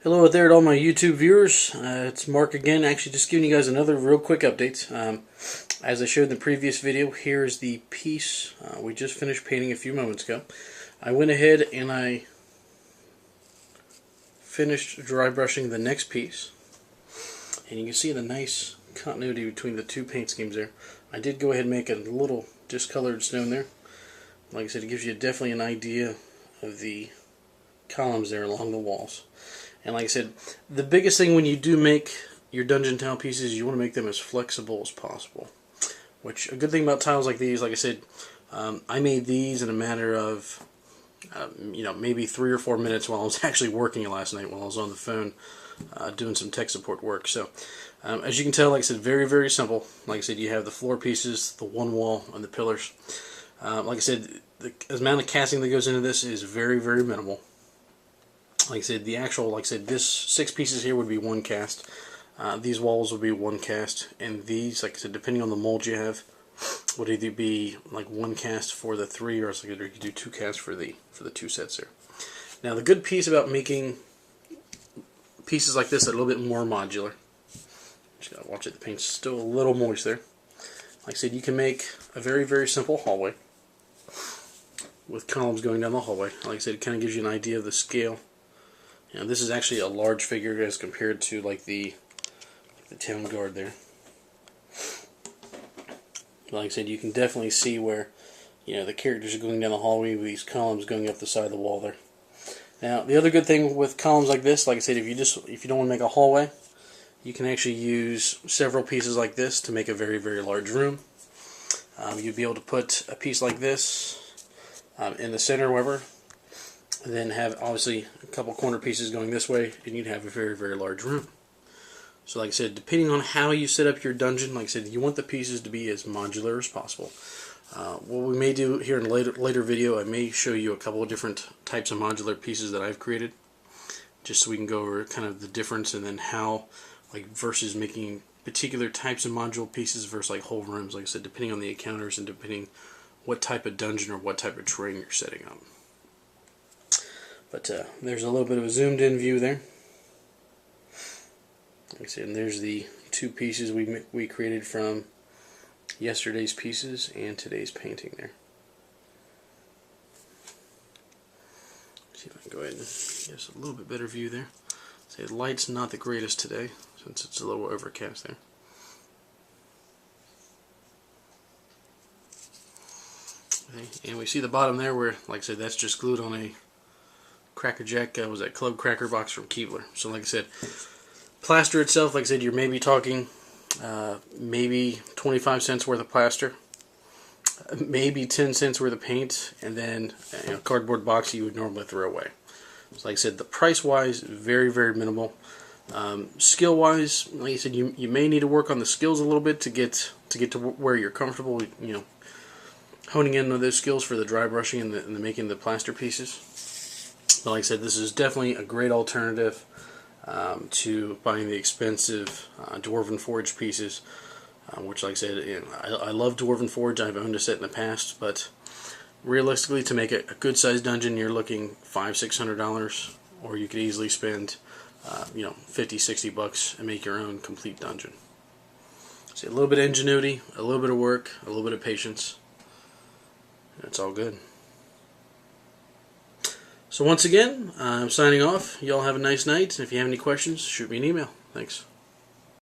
Hello there to all my YouTube viewers. It's Mark again, actually just giving you guys another real quick update. As I showed in the previous video, here's the piece we just finished painting a few moments ago. I went ahead and I finished dry brushing the next piece. And you can see the nice continuity between the two paint schemes there. I did go ahead and make a little discolored stone there. Like I said, it gives you definitely an idea of the columns there along the walls. And like I said, the biggest thing when you do make your dungeon tile pieces, you want to make them as flexible as possible. Which, a good thing about tiles like these, like I said, I made these in a matter of, maybe 3 or 4 minutes while I was actually working last night while I was on the phone doing some tech support work. So, as you can tell, like I said, very, very simple. Like I said, you have the floor pieces, the one wall, and the pillars. Like I said, the amount of casting that goes into this is very, very minimal. Like I said, this 6 pieces here would be one cast. These walls would be one cast, and these, like I said, depending on the mold you have, would either be like one cast for the 3, or else you could do 2 casts for the 2 sets there. Now, the good piece about making pieces like this that are a little bit more modular, just gotta watch it. The paint's still a little moist there. Like I said, you can make a very, very simple hallway with columns going down the hallway. Like I said, it kind of gives you an idea of the scale. This is actually a large figure as compared to like the town guard there. Like I said, you can definitely see where the characters are going down the hallway with these columns going up the side of the wall there. Now, the other good thing with columns like this, like I said, if you don't want to make a hallway, you can actually use several pieces like this to make a very, very large room. You'd be able to put a piece like this in the center, however, and then have obviously a couple corner pieces going this way, and you'd have a very, very large room. So like I said, depending on how you set up your dungeon, like I said, you want the pieces to be as modular as possible. What we may do here in a later video, I may show you a couple of different types of modular pieces that I've created, just so we can go over kind of the difference, and then how, like, versus making particular types of module pieces versus like whole rooms, like I said, depending on the encounters and depending what type of dungeon or what type of terrain you're setting up. But there's a little bit of a zoomed in view there. Like I said, and there's the 2 pieces we created from yesterday's pieces and today's painting there. See if I can go ahead and get us a little bit better view there. See, the light's not the greatest today since it's a little overcast there. Okay, and we see the bottom there where, like I said, that's just glued on a Cracker Jack, was that Club Cracker box from Keebler. So like I said, plaster itself, like I said, you're maybe talking maybe 25 cents worth of plaster, maybe 10 cents worth of paint, and then a cardboard box you would normally throw away. So like I said, the price wise, very, very minimal. Skill wise, like I said, you may need to work on the skills a little bit to get to where you're comfortable, honing in on those skills for the dry brushing and the making the plaster pieces. But like I said, this is definitely a great alternative to buying the expensive Dwarven Forge pieces, which, like I said, I love Dwarven Forge. I've owned a set in the past, but realistically, to make a good sized dungeon, you're looking $500–600, or you could easily spend $50–60 and make your own complete dungeon. So a little bit of ingenuity, a little bit of work, a little bit of patience, and it's all good. So once again, I'm signing off. Y'all have a nice night. If you have any questions, shoot me an email. Thanks.